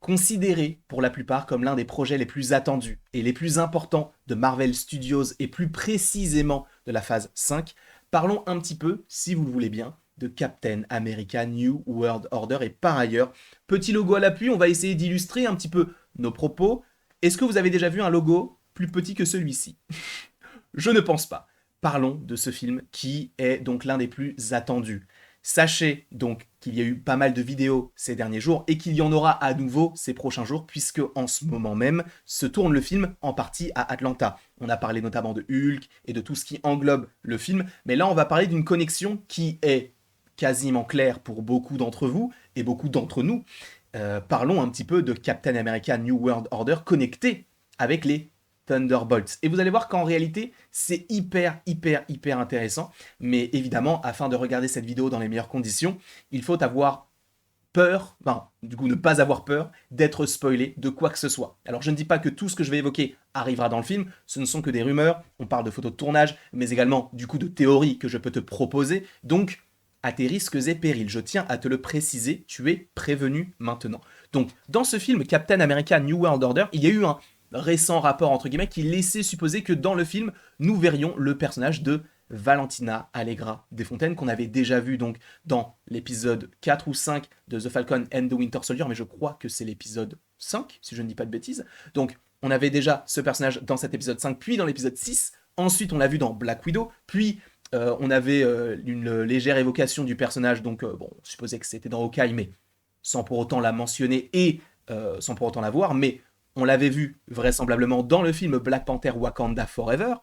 Considéré pour la plupart comme l'un des projets les plus attendus et les plus importants de Marvel Studios et plus précisément de la phase 5, parlons un petit peu, si vous le voulez bien, de Captain America New World Order. Et par ailleurs, petit logo à l'appui, on va essayer d'illustrer un petit peu nos propos. Est-ce que vous avez déjà vu un logo plus petit que celui-ci? Je ne pense pas. Parlons de ce film qui est donc l'un des plus attendus. Sachez donc qu'il y a eu pas mal de vidéos ces derniers jours et qu'il y en aura à nouveau ces prochains jours puisque en ce moment même se tourne le film en partie à Atlanta. On a parlé notamment de Hulk et de tout ce qui englobe le film, mais là on va parler d'une connexion qui est quasiment claire pour beaucoup d'entre vous et beaucoup d'entre nous. Parlons un petit peu de Captain America New World Order connecté avec les Thunderbolts. Et vous allez voir qu'en réalité, c'est hyper intéressant. Mais évidemment, afin de regarder cette vidéo dans les meilleures conditions, il faut avoir peur, enfin, du coup, ne pas avoir peur d'être spoilé de quoi que ce soit. Alors, je ne dis pas que tout ce que je vais évoquer arrivera dans le film, ce ne sont que des rumeurs, on parle de photos de tournage, mais également, du coup, de théories que je peux te proposer. Donc, à tes risques et périls, je tiens à te le préciser, tu es prévenu maintenant. Donc, dans ce film, Captain America New World Order, il y a eu un récent rapport entre guillemets qui laissait supposer que dans le film nous verrions le personnage de Valentina Allegra Desfontaines qu'on avait déjà vu donc dans l'épisode 4 ou 5 de The Falcon and the Winter Soldier, mais je crois que c'est l'épisode 5 si je ne dis pas de bêtises. Donc on avait déjà ce personnage dans cet épisode 5 puis dans l'épisode 6, ensuite on l'a vu dans Black Widow, puis on avait une légère évocation du personnage, donc bon, on supposait que c'était dans Hawkeye mais sans pour autant la mentionner et sans pour autant la voir, mais on l'avait vu vraisemblablement dans le film Black Panther Wakanda Forever,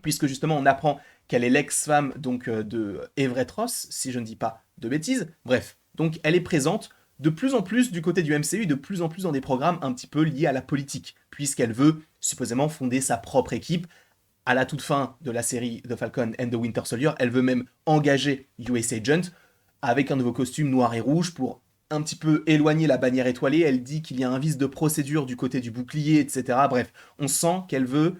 puisque justement on apprend qu'elle est l'ex-femme donc de Everett Ross, si je ne dis pas de bêtises. Bref, donc elle est présente de plus en plus du côté du MCU, de plus en plus dans des programmes un petit peu liés à la politique, puisqu'elle veut supposément fonder sa propre équipe. À la toute fin de la série The Falcon and the Winter Soldier, elle veut même engager US Agent avec un nouveau costume noir et rouge pour un petit peu éloigner la bannière étoilée. Elle dit qu'il y a un vice de procédure du côté du bouclier, etc. Bref, on sent qu'elle veut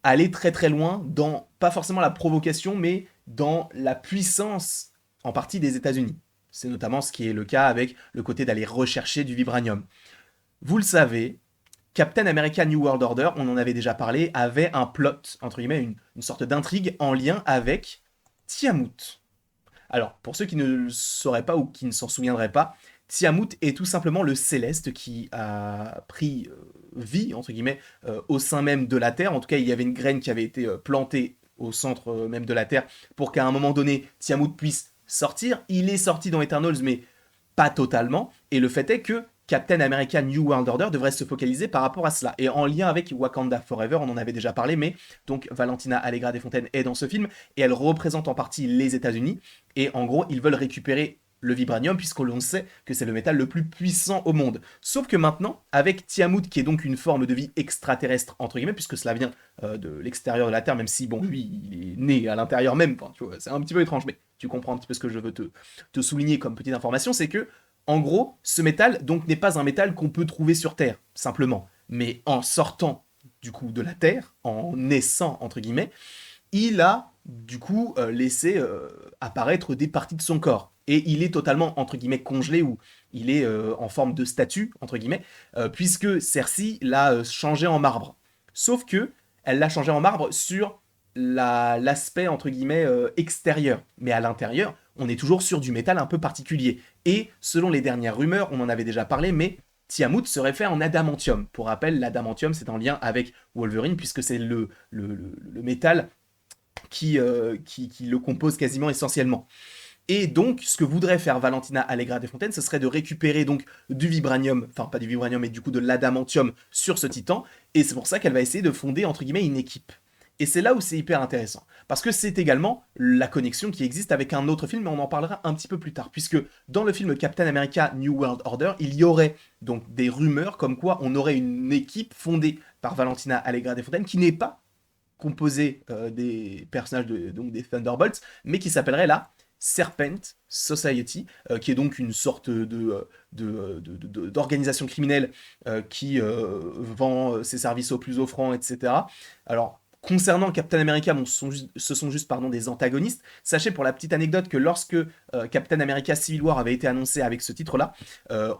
aller très loin dans, pas forcément la provocation, mais dans la puissance en partie des États-Unis. C'est notamment ce qui est le cas avec le côté d'aller rechercher du vibranium. Vous le savez, Captain America New World Order, on en avait déjà parlé, avait un plot, entre guillemets, une sorte d'intrigue en lien avec Tiamut. Alors, pour ceux qui ne le sauraient pas ou qui ne s'en souviendraient pas, Tiamut est tout simplement le céleste qui a pris vie, entre guillemets, au sein même de la Terre. En tout cas, il y avait une graine qui avait été plantée au centre même de la Terre pour qu'à un moment donné, Tiamut puisse sortir. Il est sorti dans Eternals, mais pas totalement. Et le fait est que Captain America New World Order devrait se focaliser par rapport à cela. Et en lien avec Wakanda Forever, on en avait déjà parlé, mais donc Valentina Allegra Desfontaines est dans ce film et elle représente en partie les États-Unis. Et en gros, ils veulent récupérer le vibranium puisqu'on sait que c'est le métal le plus puissant au monde. Sauf que maintenant, avec Tiamut qui est donc une forme de vie extraterrestre entre guillemets, puisque cela vient de l'extérieur de la Terre, même si bon lui il est né à l'intérieur même, enfin, tu vois, c'est un petit peu étrange, mais tu comprends un petit peu ce que je veux te souligner comme petite information, c'est que en gros, ce métal donc n'est pas un métal qu'on peut trouver sur Terre, simplement. Mais en sortant du coup de la Terre, en naissant entre guillemets, il a du coup laissé apparaître des parties de son corps. Et il est totalement entre guillemets congelé ou il est en forme de statue entre guillemets, puisque Cersei l'a changé en marbre. Sauf que elle l'a changé en marbre sur l'aspect entre guillemets extérieur, mais à l'intérieur, on est toujours sur du métal un peu particulier. Et selon les dernières rumeurs, on en avait déjà parlé, mais Tiamut serait fait en adamantium. Pour rappel, l'adamantium c'est en lien avec Wolverine puisque c'est le métal qui le compose quasiment essentiellement. Et donc, ce que voudrait faire Valentina Allegra Desfontaines, ce serait de récupérer donc du vibranium, enfin pas du vibranium, mais du coup de l'adamantium sur ce titan, et c'est pour ça qu'elle va essayer de fonder entre guillemets une équipe. Et c'est là où c'est hyper intéressant, parce que c'est également la connexion qui existe avec un autre film, mais on en parlera un petit peu plus tard, puisque dans le film Captain America New World Order, il y aurait donc des rumeurs comme quoi on aurait une équipe fondée par Valentina Allegra Desfontaines qui n'est pas composée des personnages donc des Thunderbolts, mais qui s'appellerait la Serpent Society, qui est donc une sorte d'organisation criminelle qui vend ses services aux plus offrants, etc. Alors, Concernant Captain America, bon, ce sont juste pardon, des antagonistes. Sachez pour la petite anecdote que lorsque Captain America Civil War avait été annoncé avec ce titre-là,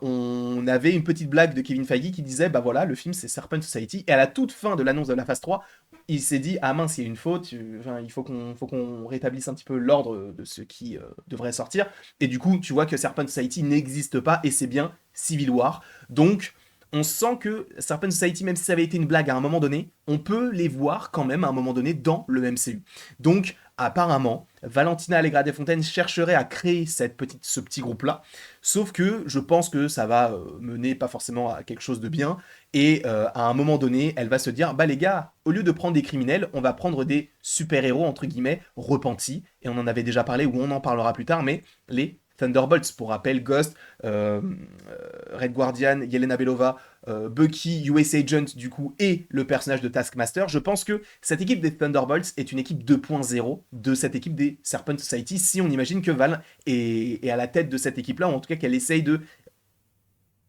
on avait une petite blague de Kevin Feige qui disait bah voilà, le film c'est Serpent Society. Et à la toute fin de l'annonce de la phase 3, il s'est dit ah mince, il y a une faute, enfin, il faut qu'on rétablisse un petit peu l'ordre de ce qui devrait sortir. Et du coup, tu vois que Serpent Society n'existe pas et c'est bien Civil War. Donc, on sent que Serpent Society, même si ça avait été une blague à un moment donné, on peut les voir quand même à un moment donné dans le MCU. Donc, apparemment, Valentina Allegra Desfontaines chercherait à créer ce petit groupe-là, sauf que je pense que ça va mener pas forcément à quelque chose de bien, et à un moment donné, elle va se dire, bah les gars, au lieu de prendre des criminels, on va prendre des super-héros, entre guillemets, repentis, et on en avait déjà parlé, ou on en parlera plus tard, mais les Thunderbolts, pour rappel, Ghost, Red Guardian, Yelena Belova, Bucky, US Agent du coup, et le personnage de Taskmaster. Je pense que cette équipe des Thunderbolts est une équipe 2.0 de cette équipe des Serpent Society, si on imagine que Val est à la tête de cette équipe-là, ou en tout cas qu'elle essaye de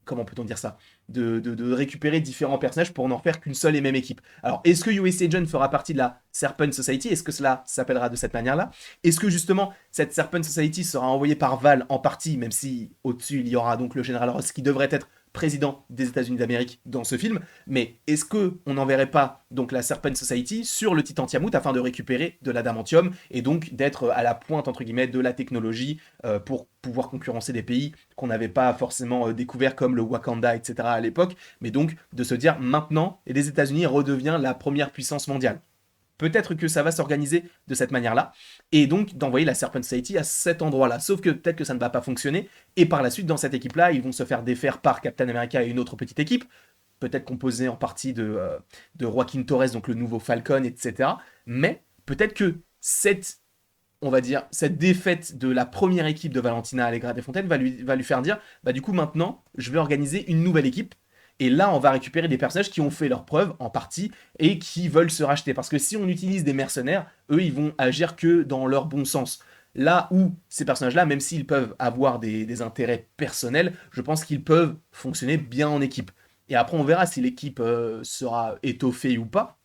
comment peut-on dire ça, de récupérer différents personnages pour n'en faire qu'une seule et même équipe. Alors, est-ce que US Agent fera partie de la Serpent Society? Est-ce que cela s'appellera de cette manière-là? Est-ce que justement, cette Serpent Society sera envoyée par Val en partie, même si au-dessus il y aura donc le général Ross qui devrait être président des États-Unis d'Amérique dans ce film, mais est-ce que on n'enverrait pas donc la Serpent Society sur le Titan Tiamut afin de récupérer de l'adamantium et donc d'être à la pointe entre guillemets de la technologie pour pouvoir concurrencer des pays qu'on n'avait pas forcément découvert comme le Wakanda, etc. à l'époque, mais donc de se dire maintenant les États-Unis redevient la première puissance mondiale. Peut-être que ça va s'organiser de cette manière-là, et donc d'envoyer la Serpent Society à cet endroit-là. Sauf que peut-être que ça ne va pas fonctionner, et par la suite, dans cette équipe-là, ils vont se faire défaire par Captain America et une autre petite équipe, peut-être composée en partie de Joaquin Torres, donc le nouveau Falcon, etc. Mais peut-être que on va dire, cette défaite de la première équipe de Valentina Allegra Desfontaines va lui faire dire, bah du coup maintenant, je vais organiser une nouvelle équipe, et là, on va récupérer des personnages qui ont fait leurs preuves en partie et qui veulent se racheter. Parce que si on utilise des mercenaires, eux, ils vont agir que dans leur bon sens. Là où ces personnages-là, même s'ils peuvent avoir des intérêts personnels, je pense qu'ils peuvent fonctionner bien en équipe. Et après, on verra si l'équipe sera étoffée ou pas.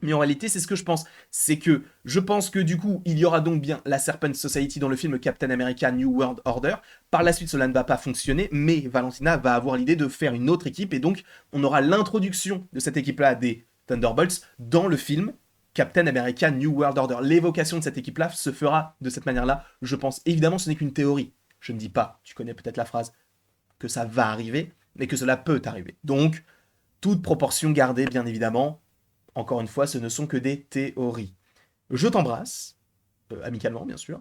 Mais en réalité, c'est ce que je pense. C'est que je pense que du coup, il y aura donc bien la Serpent Society dans le film Captain America New World Order. Par la suite, cela ne va pas fonctionner, mais Valentina va avoir l'idée de faire une autre équipe, et donc on aura l'introduction de cette équipe-là des Thunderbolts dans le film Captain America New World Order. L'évocation de cette équipe-là se fera de cette manière-là, je pense. Évidemment, ce n'est qu'une théorie. Je ne dis pas, tu connais peut-être la phrase, que ça va arriver, mais que cela peut arriver. Donc, toute proportion gardée, bien évidemment. Encore une fois, ce ne sont que des théories. Je t'embrasse, amicalement bien sûr.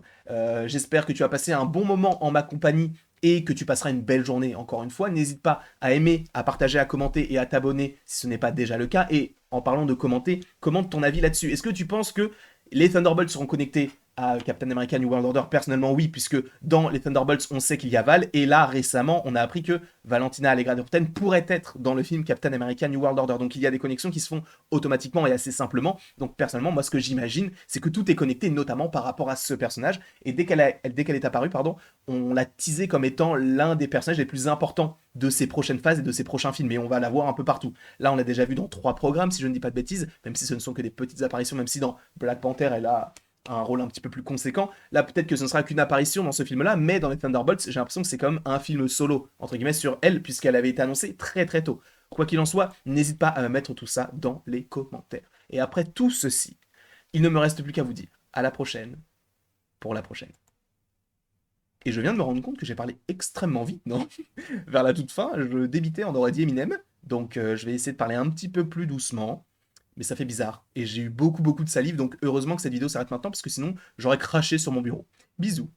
J'espère que tu as passé un bon moment en ma compagnie et que tu passeras une belle journée encore une fois. N'hésite pas à aimer, à partager, à commenter et à t'abonner si ce n'est pas déjà le cas. Et en parlant de commenter, commente ton avis là-dessus. Est-ce que tu penses que les Thunderbolts seront connectés à Captain America New World Order? Personnellement, oui, puisque dans les Thunderbolts, on sait qu'il y a Val, et là, récemment, on a appris que Valentina Allegra Desfontaines pourrait être dans le film Captain America New World Order. Donc il y a des connexions qui se font automatiquement et assez simplement. Donc personnellement, moi, ce que j'imagine, c'est que tout est connecté, notamment par rapport à ce personnage. Et dès qu'elle est apparue, pardon, on l'a teasé comme étant l'un des personnages les plus importants de ses prochaines phases et de ses prochains films, et on va la voir un peu partout. Là, on l'a déjà vu dans 3 programmes, si je ne dis pas de bêtises, même si ce ne sont que des petites apparitions, même si dans Black Panther, elle a un rôle un petit peu plus conséquent. Là, peut-être que ce ne sera qu'une apparition dans ce film-là, mais dans les Thunderbolts, j'ai l'impression que c'est comme un film solo, entre guillemets, sur elle, puisqu'elle avait été annoncée très très tôt. Quoi qu'il en soit, n'hésite pas à me mettre tout ça dans les commentaires. Et après tout ceci, il ne me reste plus qu'à vous dire à la prochaine pour la prochaine. Et je viens de me rendre compte que j'ai parlé extrêmement vite, non? Vers la toute fin, je débitais, on aurait dit Eminem. Donc je vais essayer de parler un petit peu plus doucement. Mais ça fait bizarre. Et j'ai eu beaucoup de salive, donc heureusement que cette vidéo s'arrête maintenant, parce que sinon, j'aurais craché sur mon bureau. Bisous.